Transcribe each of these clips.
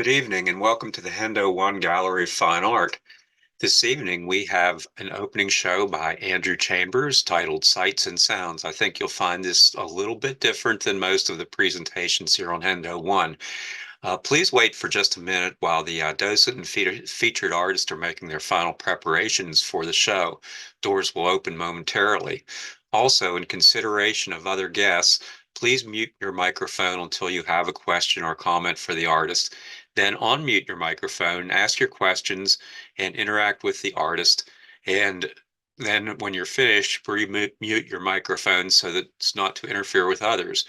Good evening and welcome to the Hendo-One Gallery of Fine Art. This evening we have an opening show by Andrew Chambers titled Sights and Sounds. I think you'll find this a little bit different than most of the presentations here on Hendo-One. Please wait for just a minute while the docent and featured artists are making their final preparations for the show. Doors will open momentarily. Also, in consideration of other guests, please mute your microphone until you have a question or comment for the artist. Then unmute your microphone, ask your questions, and interact with the artist. And then when you're finished, mute your microphone so that it's not to interfere with others.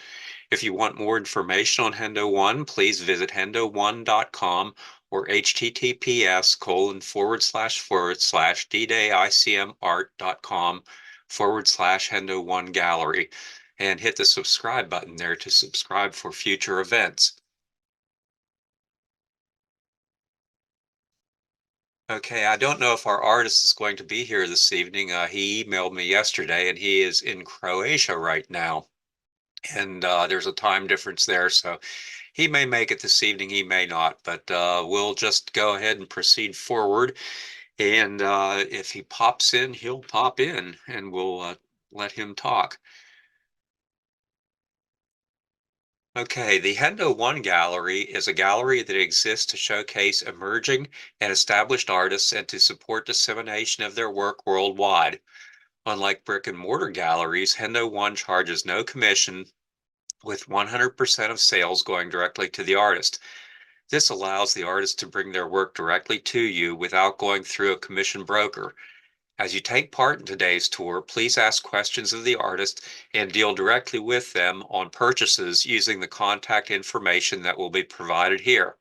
If you want more information on Hendo-One, please visit hendo1.com or https://ddayicmart.com/Hendo-One Gallery and hit the subscribe button there to subscribe for future events. Okay, I don't know if our artist is going to be here this evening. He emailed me yesterday and he is in Croatia right now. And there's a time difference there, so he may make it this evening, he may not, but we'll just go ahead and proceed forward. And if he pops in, he'll pop in and we'll let him talk. Okay, the Hendo-One Gallery is a gallery that exists to showcase emerging and established artists and to support dissemination of their work worldwide. Unlike brick and mortar galleries, Hendo-One charges no commission, with 100% of sales going directly to the artist. This allows the artist to bring their work directly to you without going through a commission broker. As you take part in today's tour, please ask questions of the artist and deal directly with them on purchases using the contact information that will be provided here.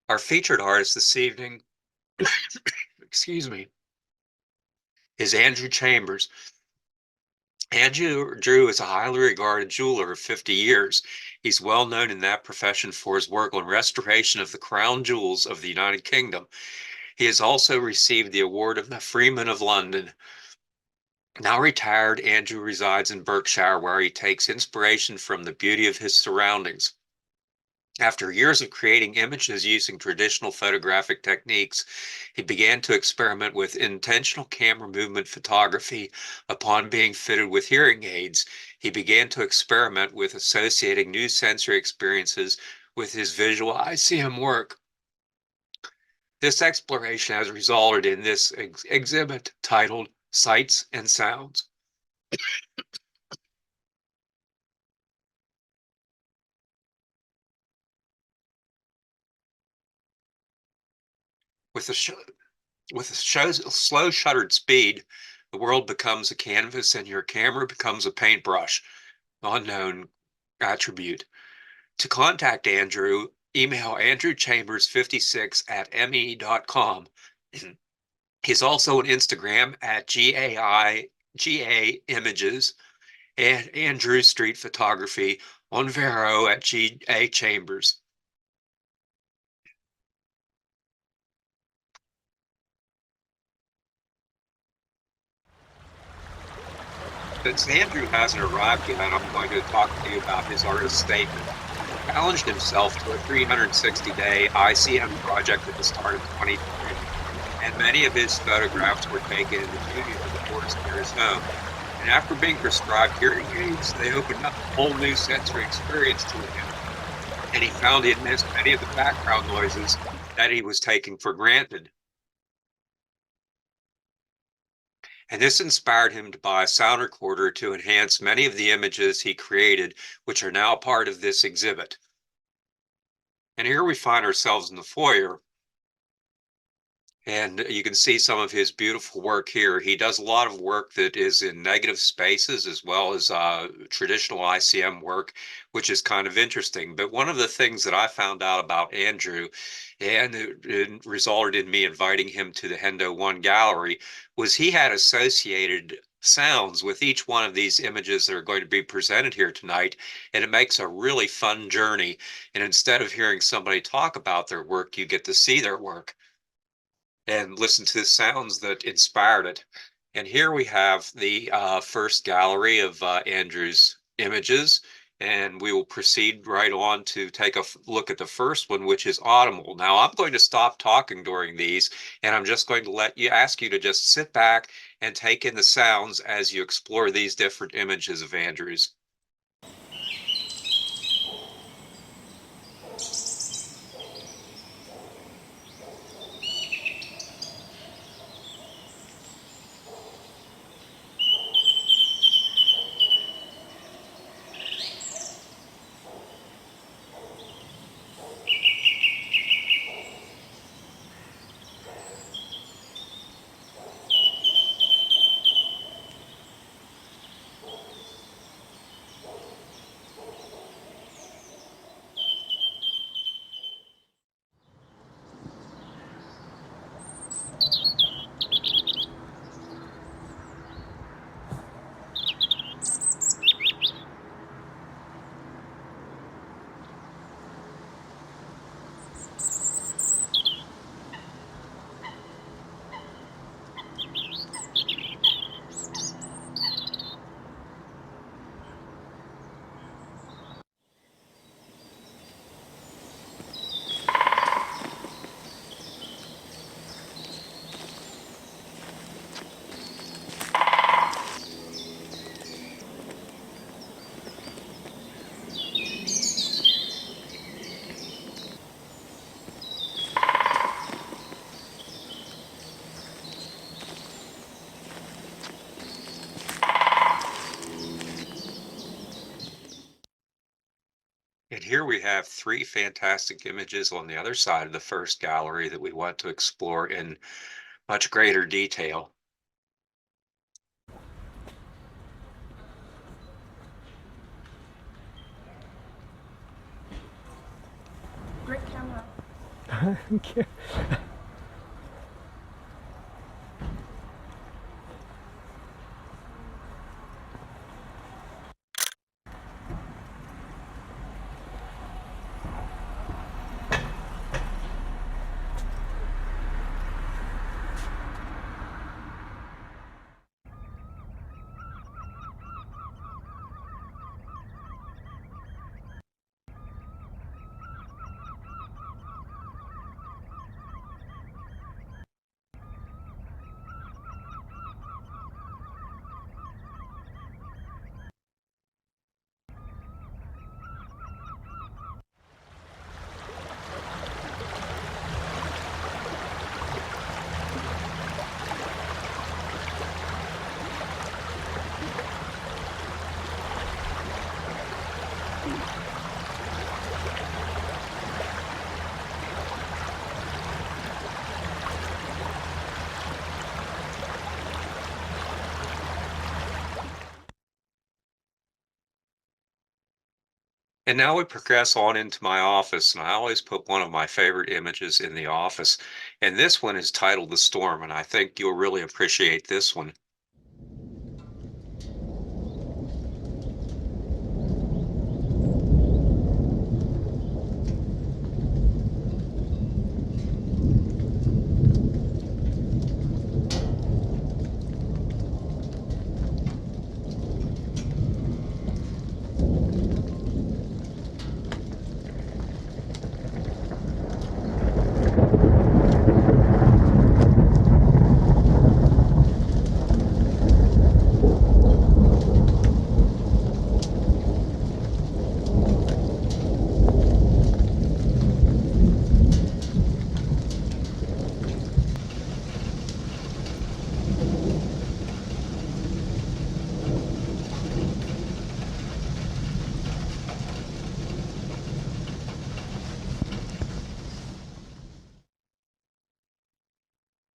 Our featured artist this evening, excuse me, is Andrew Chambers. Andrew is a highly regarded jeweler of 50 years. He's well known in that profession for his work on restoration of the crown jewels of the United Kingdom. He has also received the award of the Freeman of London. Now retired, Andrew resides in Berkshire, where he takes inspiration from the beauty of his surroundings. After years of creating images using traditional photographic techniques, he began to experiment with intentional camera movement photography. Upon being fitted with hearing aids, he began to experiment with associating new sensory experiences with his visual ICM work. This exploration has resulted in this exhibit titled Sights and Sounds. With the show's slow shuttered speed, the world becomes a canvas and your camera becomes a paintbrush, unknown attribute. To contact Andrew, email andrewchambers56@me.com. He's also on Instagram at GAIMages and Andrew Street Photography on Vero at GA Chambers. Since Andrew hasn't arrived yet, I'm going to talk to you about his artist statement. He challenged himself to a 360-day ICM project at the start of 2020, and many of his photographs were taken in the beauty of the forest near his home. And after being prescribed hearing aids, they opened up a whole new sensory experience to him. And he found he had missed many of the background noises that he was taking for granted. And this inspired him to buy a sound recorder to enhance many of the images he created, which are now part of this exhibit. And here we find ourselves in the foyer. And you can see some of his beautiful work here. He does a lot of work that is in negative spaces as well as traditional ICM work, which is kind of interesting. But one of the things that I found out about Andrew, and it resulted in me inviting him to the Hendo-One Gallery, was he had associated sounds with each one of these images that are going to be presented here tonight. And it makes a really fun journey. And instead of hearing somebody talk about their work, you get to see their work and listen to the sounds that inspired it. And here we have the first gallery of Andrew's images. and we will proceed right on to take a look at the first one, which is audible. Now, I'm going to stop talking during these, and I'm just going to ask you to just sit back and take in the sounds as you explore these different images of Andrew's. And here we have three fantastic images on the other side of the first gallery that we want to explore in much greater detail. Great camera. Thank you. And now we progress on into my office, and I always put one of my favorite images in the office. And this one is titled The Storm, and I think you'll really appreciate this one.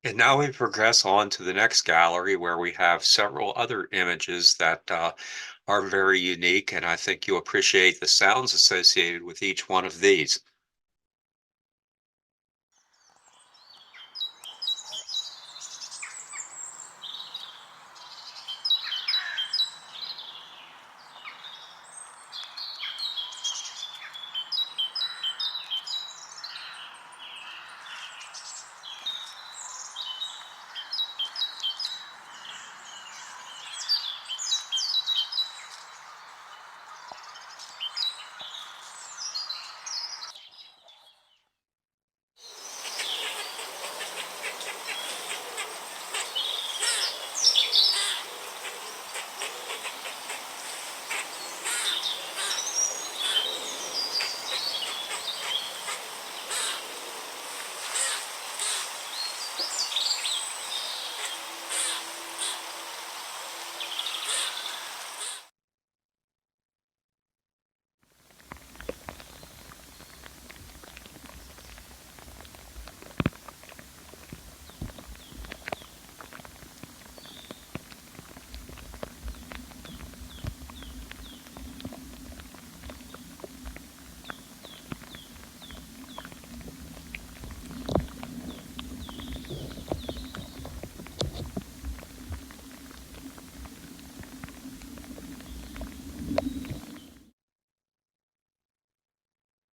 And now we progress on to the next gallery where we have several other images that are very unique, and I think you'll appreciate the sounds associated with each one of these.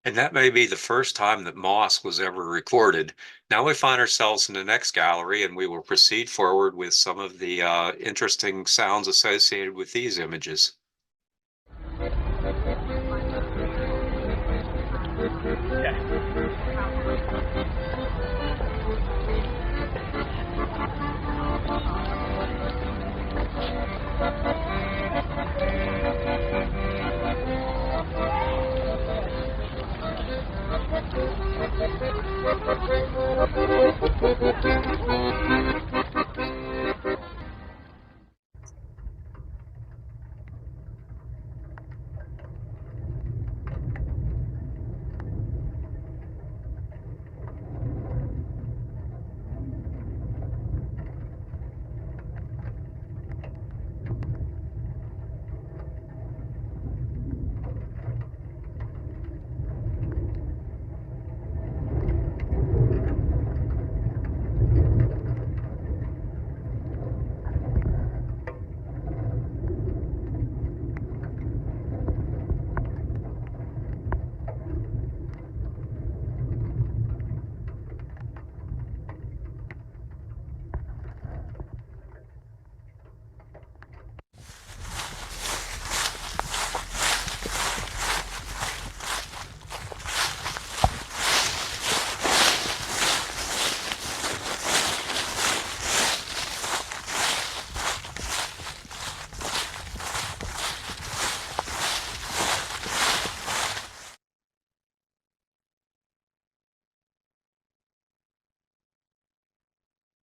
And that may be the first time that moss was ever recorded. Now we find ourselves in the next gallery, and we will proceed forward with some of the interesting sounds associated with these images.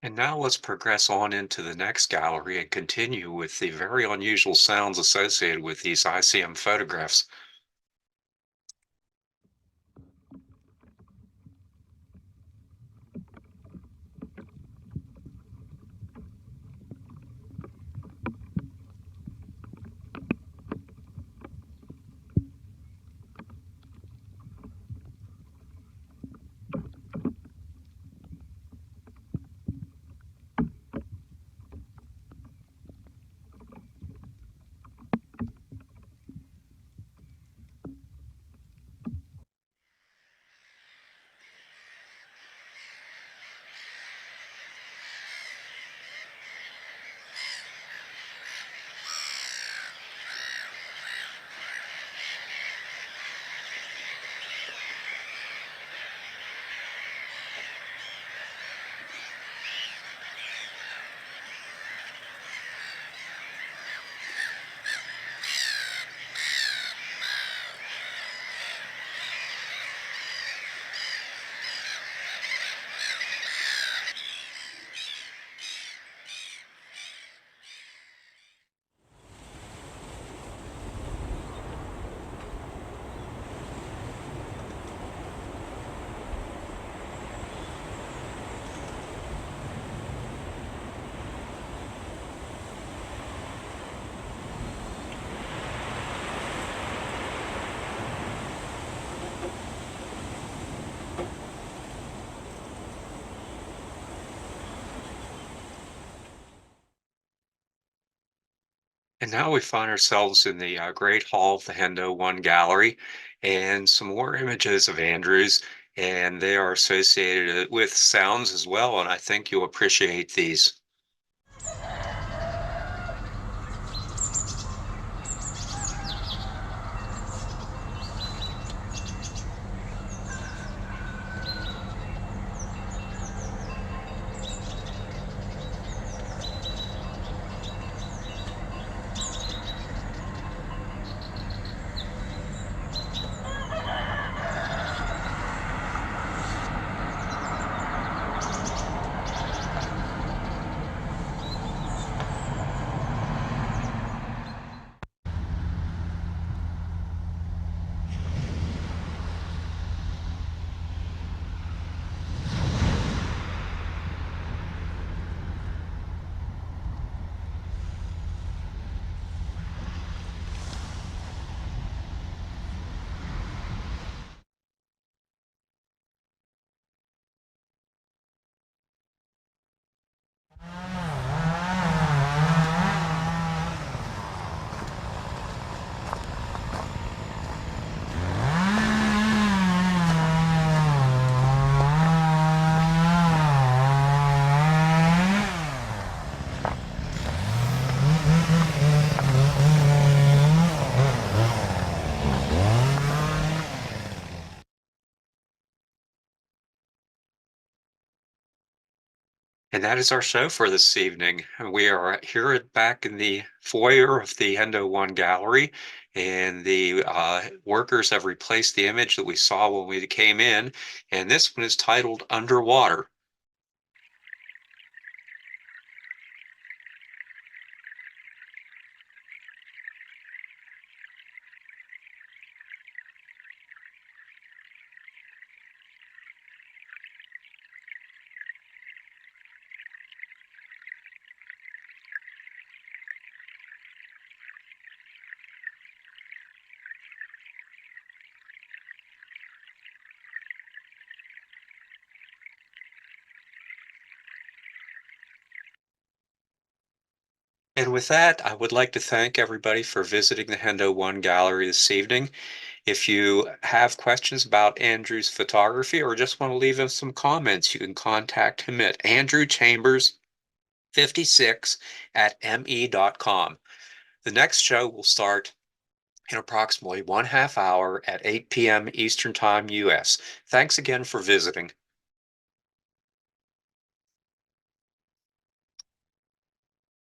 And now let's progress on into the next gallery and continue with the very unusual sounds associated with these ICM photographs. And now we find ourselves in the Great Hall of the Hendo-One Gallery and some more images of Andrews, and they are associated with sounds as well, and I think you'll appreciate these. And that is our show for this evening. We are here back in the foyer of the Hendo-One gallery, and the workers have replaced the image that we saw when we came in, and this one is titled Underwater. And with that, I would like to thank everybody for visiting the Hendo-One gallery this evening. If you have questions about Andrew's photography or just want to leave him some comments, you can contact him at andrewchambers56@me.com. The next show will start in approximately 1/2 hour at 8 p.m. Eastern Time, US. Thanks again for visiting.